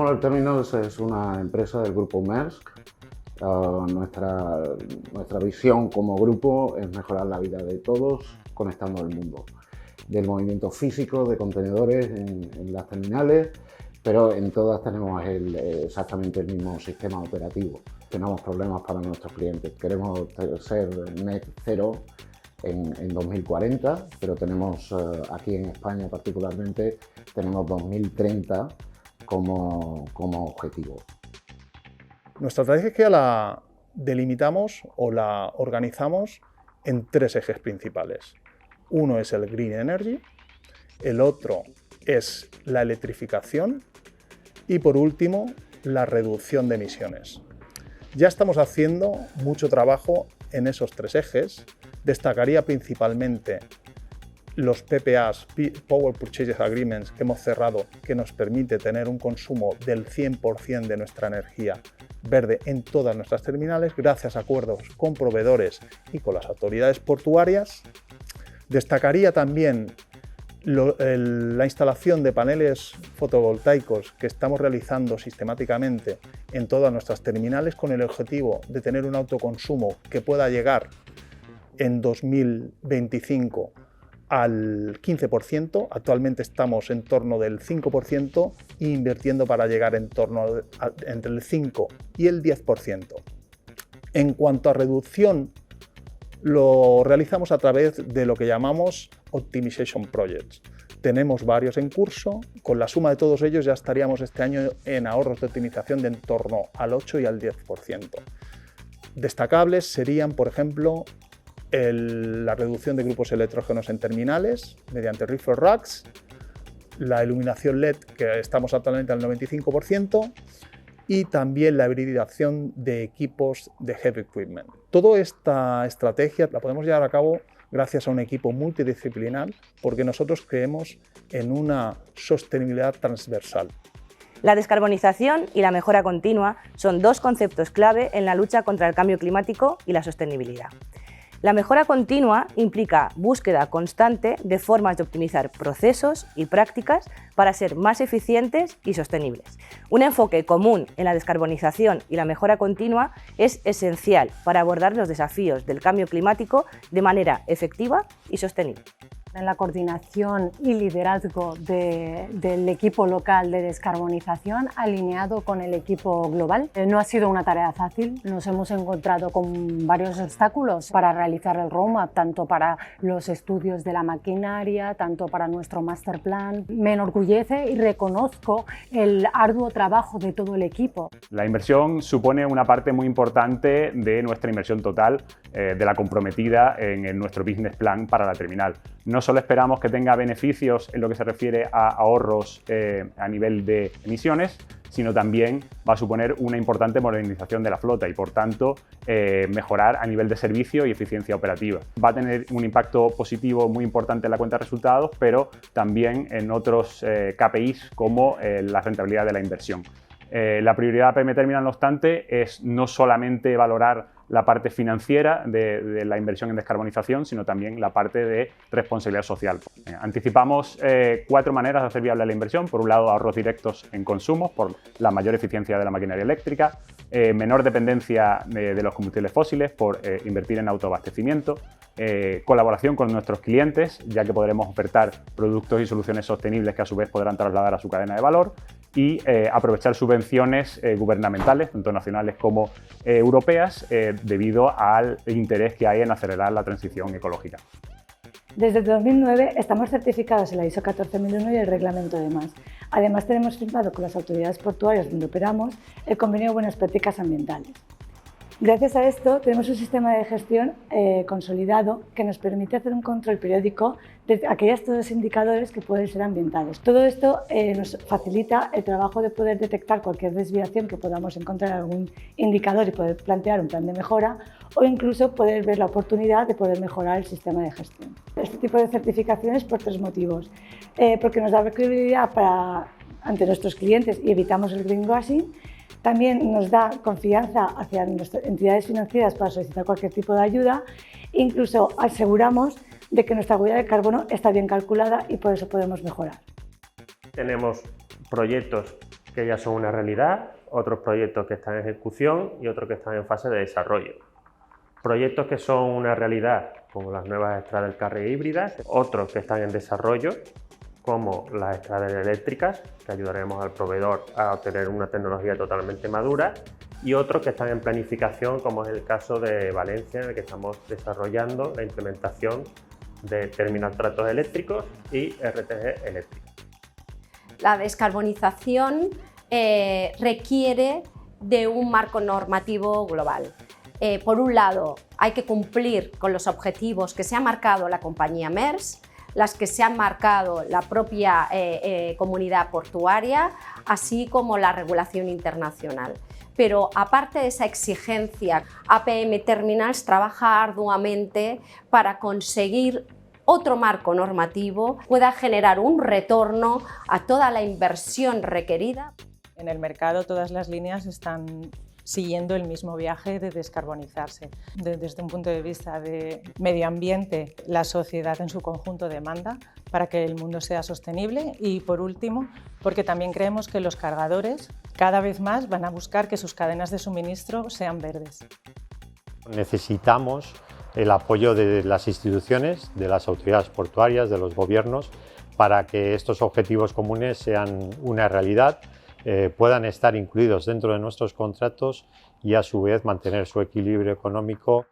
Power Terminals es una empresa del grupo Maersk. Nuestra visión como grupo es mejorar la vida de todos conectando el mundo. Del movimiento físico de contenedores en las terminales, pero en todas tenemos exactamente el mismo sistema operativo. Tenemos problemas para nuestros clientes. Queremos ser net cero en 2040, pero tenemos aquí en España particularmente, tenemos 2030 como objetivo. Nuestra estrategia la delimitamos o la organizamos en 3 ejes principales. Uno es el Green Energy, el otro es la electrificación y por último la reducción de emisiones. Ya estamos haciendo mucho trabajo en esos 3 ejes. Destacaría principalmente los PPAs, Power Purchase Agreements, que hemos cerrado, que nos permite tener un consumo del 100% de nuestra energía verde en todas nuestras terminales, gracias a acuerdos con proveedores y con las autoridades portuarias. Destacaría también la instalación de paneles fotovoltaicos que estamos realizando sistemáticamente en todas nuestras terminales con el objetivo de tener un autoconsumo que pueda llegar en 2025 al 15%, actualmente estamos en torno del 5% e invirtiendo para llegar entre el 5 y el 10%. En cuanto a reducción, lo realizamos a través de lo que llamamos Optimization Projects. Tenemos varios en curso, con la suma de todos ellos ya estaríamos este año en ahorros de optimización de en torno al 8 y al 10%. Destacables serían, por ejemplo, la reducción de grupos electrógenos en terminales mediante reefer racks, la iluminación LED, que estamos actualmente al 95%, y también la hibridación de equipos de heavy equipment. Toda esta estrategia la podemos llevar a cabo gracias a un equipo multidisciplinar, porque nosotros creemos en una sostenibilidad transversal. La descarbonización y la mejora continua son 2 conceptos clave en la lucha contra el cambio climático y la sostenibilidad. La mejora continua implica búsqueda constante de formas de optimizar procesos y prácticas para ser más eficientes y sostenibles. Un enfoque común en la descarbonización y la mejora continua es esencial para abordar los desafíos del cambio climático de manera efectiva y sostenible. En la coordinación y liderazgo del equipo local de descarbonización alineado con el equipo global. No ha sido una tarea fácil, nos hemos encontrado con varios obstáculos para realizar el roadmap, tanto para los estudios de la maquinaria, tanto para nuestro master plan. Me enorgullece y reconozco el arduo trabajo de todo el equipo. La inversión supone una parte muy importante de nuestra inversión total, de la comprometida en nuestro business plan para la terminal. No solo esperamos que tenga beneficios en lo que se refiere a ahorros a nivel de emisiones, sino también va a suponer una importante modernización de la flota y, por tanto, mejorar a nivel de servicio y eficiencia operativa. Va a tener un impacto positivo muy importante en la cuenta de resultados, pero también en otros KPIs como la rentabilidad de la inversión. La prioridad de PM Terminal, no obstante, es no solamente valorar la parte financiera de la inversión en descarbonización, sino también la parte de responsabilidad social. Anticipamos 4 maneras de hacer viable la inversión. Por un lado, ahorros directos en consumos por la mayor eficiencia de la maquinaria eléctrica, menor dependencia de los combustibles fósiles por invertir en autoabastecimiento, colaboración con nuestros clientes, ya que podremos ofertar productos y soluciones sostenibles que a su vez podrán trasladar a su cadena de valor, y aprovechar subvenciones gubernamentales, tanto nacionales como europeas, debido al interés que hay en acelerar la transición ecológica. Desde 2009 estamos certificados en la ISO 14001 y el reglamento de MAS. Además, tenemos firmado con las autoridades portuarias donde operamos el convenio de buenas prácticas ambientales. Gracias a esto tenemos un sistema de gestión consolidado que nos permite hacer un control periódico de aquellos todos los indicadores que pueden ser ambientales. Todo esto nos facilita el trabajo de poder detectar cualquier desviación que podamos encontrar en algún indicador y poder plantear un plan de mejora, o incluso poder ver la oportunidad de poder mejorar el sistema de gestión. Este tipo de certificaciones por 3 motivos. Porque nos da credibilidad ante nuestros clientes y evitamos el greenwashing. También nos da confianza hacia nuestras entidades financieras para solicitar cualquier tipo de ayuda. Incluso aseguramos de que nuestra huella de carbono está bien calculada y por eso podemos mejorar. Tenemos proyectos que ya son una realidad, otros proyectos que están en ejecución y otros que están en fase de desarrollo. Proyectos que son una realidad, como las nuevas Straddle Carrier híbridas, otros que están en desarrollo, como las Straddle eléctricas, que ayudaremos al proveedor a obtener una tecnología totalmente madura, y otros que están en planificación, como es el caso de Valencia, en el que estamos desarrollando la implementación de terminal tractos eléctricos y RTG eléctricos. La descarbonización requiere de un marco normativo global. Por un lado, hay que cumplir con los objetivos que se ha marcado la compañía MERS, las que se han marcado la propia comunidad portuaria, así como la regulación internacional. Pero aparte de esa exigencia, APM Terminals trabaja arduamente para conseguir otro marco normativo que pueda generar un retorno a toda la inversión requerida. En el mercado todas las líneas están siguiendo el mismo viaje de descarbonizarse. Desde un punto de vista de medio ambiente, la sociedad en su conjunto demanda para que el mundo sea sostenible y, por último, porque también creemos que los cargadores cada vez más van a buscar que sus cadenas de suministro sean verdes. Necesitamos el apoyo de las instituciones, de las autoridades portuarias, de los gobiernos, para que estos objetivos comunes sean una realidad, puedan estar incluidos dentro de nuestros contratos y a su vez mantener su equilibrio económico.